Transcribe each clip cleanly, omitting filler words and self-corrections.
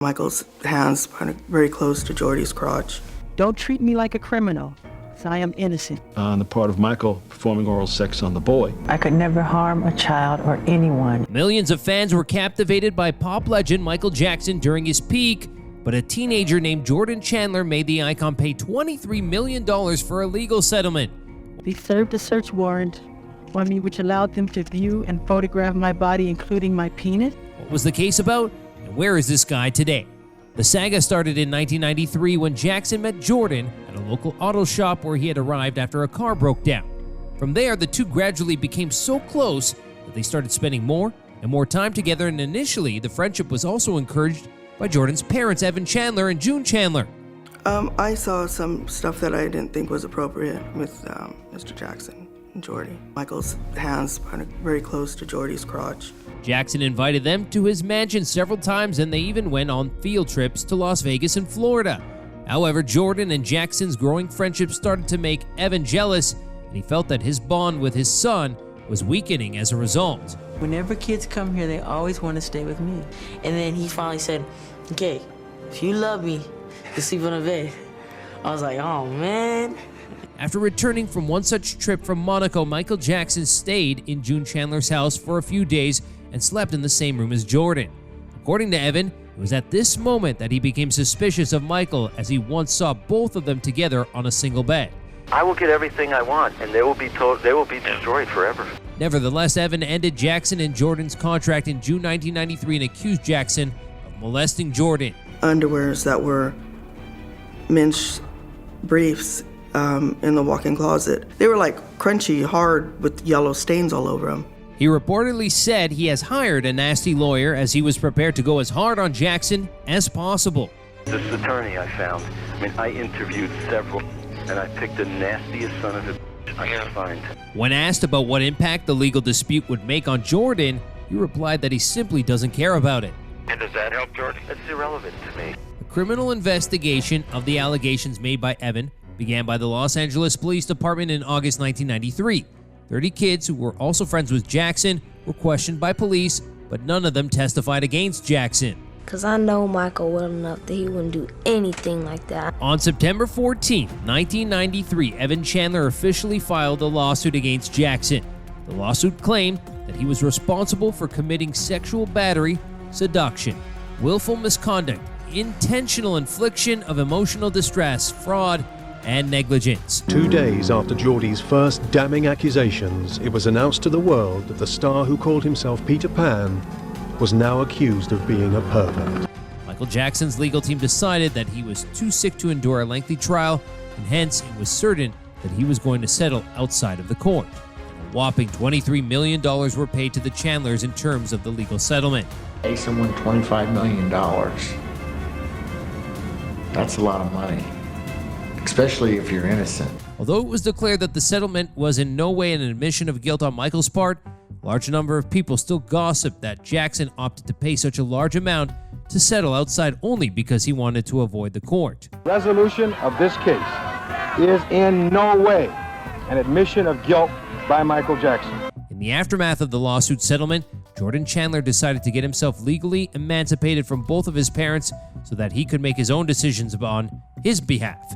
Michael's hands kind of very close to Jordy's crotch. Don't treat me like a criminal, 'cause I am innocent. On the part of Michael, performing oral sex on the boy. I could never harm a child or anyone. Millions of fans were captivated by pop legend Michael Jackson during his peak, but a teenager named Jordan Chandler made the icon pay $23 million for a legal settlement. They served a search warrant on me, which allowed them to view and photograph my body, including my penis. What was the case about, and where is this guy today? The saga started in 1993 when Jackson met Jordan at a local auto shop where he had arrived after a car broke down. From there, the two gradually became so close that they started spending more and more time together, and initially, the friendship was also encouraged by Jordan's parents, Evan Chandler and June Chandler. I saw some stuff that I didn't think was appropriate with Mr. Jackson and Jordy. Michael's hands kind of very close to Jordy's crotch. Jackson invited them to his mansion several times, and they even went on field trips to Las Vegas and Florida. However, Jordan and Jackson's growing friendship started to make Evan jealous, and he felt that his bond with his son was weakening as a result. Whenever kids come here, they always want to stay with me. And then he finally said, okay, if you love me, you sleep on the bed. I was like, oh man. After returning from one such trip from Monaco, Michael Jackson stayed in June Chandler's house for a few days and slept in the same room as Jordan. According to Evan, it was at this moment that he became suspicious of Michael, as he once saw both of them together on a single bed. I will get everything I want, and they will be destroyed forever. Nevertheless, Evan ended Jackson and Jordan's contract in June 1993 and accused Jackson of molesting Jordan. Underwears that were men's briefs in the walk-in closet. They were like crunchy, hard, with yellow stains all over them. He reportedly said he has hired a nasty lawyer, as he was prepared to go as hard on Jackson as possible. This attorney I found, I interviewed several, and I picked the nastiest son of a bitch I could find. When asked about what impact the legal dispute would make on Jordan, he replied that he simply doesn't care about it. And does that help, Jordan? That's irrelevant to me. A criminal investigation of the allegations made by Evan began by the Los Angeles Police Department in August 1993. 30 kids who were also friends with Jackson were questioned by police, but none of them testified against Jackson. Because I know Michael well enough that he wouldn't do anything like that. On September 14, 1993, Evan Chandler officially filed a lawsuit against Jackson. The lawsuit claimed that he was responsible for committing sexual battery, seduction, willful misconduct, intentional infliction of emotional distress, fraud, and negligence. 2 days after Jordy's first damning accusations, it was announced to the world that the star who called himself Peter Pan was now accused of being a pervert. Michael Jackson's legal team decided that he was too sick to endure a lengthy trial, and hence it was certain that he was going to settle outside of the court. A whopping $23 million were paid to the Chandlers in terms of the legal settlement. Pay someone $25 million. That's a lot of money, especially if you're innocent. Although it was declared that the settlement was in no way an admission of guilt on Michael's part, a large number of people still gossip that Jackson opted to pay such a large amount to settle outside only because he wanted to avoid the court. Resolution of this case is in no way an admission of guilt by Michael Jackson. In the aftermath of the lawsuit settlement, Jordan Chandler decided to get himself legally emancipated from both of his parents so that he could make his own decisions on his behalf.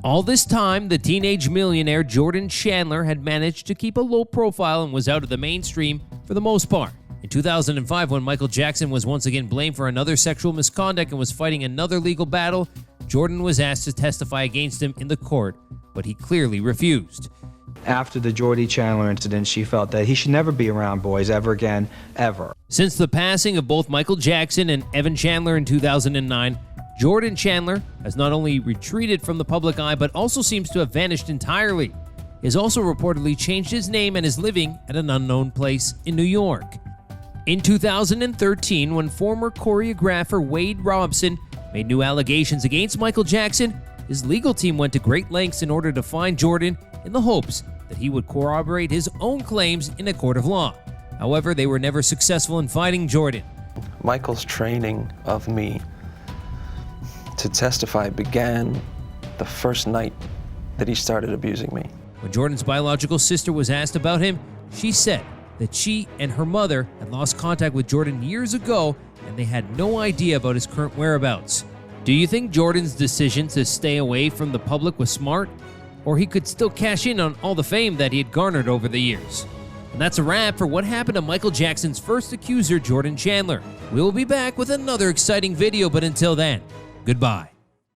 All this time, the teenage millionaire Jordan Chandler had managed to keep a low profile and was out of the mainstream for the most part. In 2005, when Michael Jackson was once again blamed for another sexual misconduct and was fighting another legal battle, Jordan was asked to testify against him in the court, but he clearly refused. After the Jordy Chandler incident, she felt that he should never be around boys ever again, ever. Since the passing of both Michael Jackson and Evan Chandler in 2009, Jordan Chandler has not only retreated from the public eye, but also seems to have vanished entirely. He has also reportedly changed his name and is living at an unknown place in New York. In 2013, when former choreographer Wade Robson made new allegations against Michael Jackson, his legal team went to great lengths in order to find Jordan in the hopes that he would corroborate his own claims in a court of law. However, they were never successful in finding Jordan. Michael's training of me to testify began the first night that he started abusing me. When Jordan's biological sister was asked about him, she said that she and her mother had lost contact with Jordan years ago, and and they had no idea about his current whereabouts. Do you think Jordan's decision to stay away from the public was smart? Or he could still cash in on all the fame that he had garnered over the years? And that's a wrap for what happened to Michael Jackson's first accuser, Jordan Chandler. We will be back with another exciting video, but until then, goodbye.